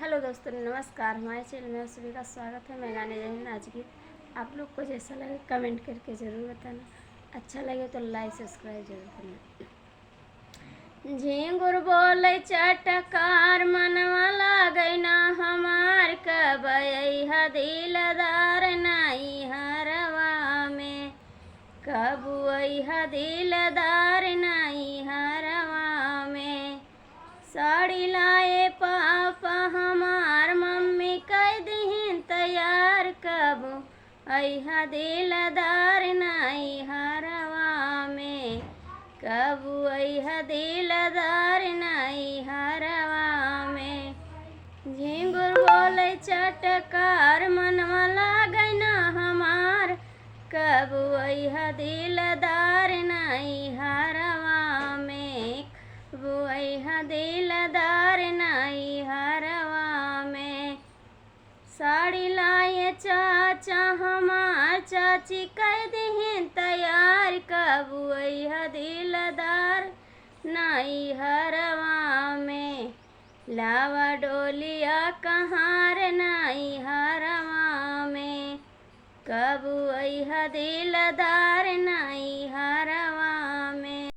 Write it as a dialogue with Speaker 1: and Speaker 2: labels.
Speaker 1: Hello दोस्तों, नमस्कार। हमारे चैनल में आप सभी का स्वागत है। मैं गाने जहीन आज गीत आप लोग को जैसा लगे कमेंट करके ज़रूर बताना। अच्छा लगे तो लाइक सब्सक्राइब जरूर करना। झिंगुर बोले चटकार मनवा लागै ना हमार, कब अइहा दिलदार नाई हरवा में, कब अइहा दिलदार नाई हरवा में। साड़ी लाए पापा हमार मम्मी कह दीहिन तैयार, कब अइहा दिलदार नाई हरवा में, कब अइहा दिलदार नाई हरवा में। झिंगुर बोले चटकार मनवा लागै ना हमार, कब अइहा दिलदार नाई हरवा में, कब अइहा दिलदार नाई हरवा में। साड़ी लाए चाचा हमार चाची कह दीहिन तैयार, कब अइहा दिलदार नाई हरवा में। लावा डोलिया कहार नाई हरवा में, कब अइहा दिलदार नाई हरवा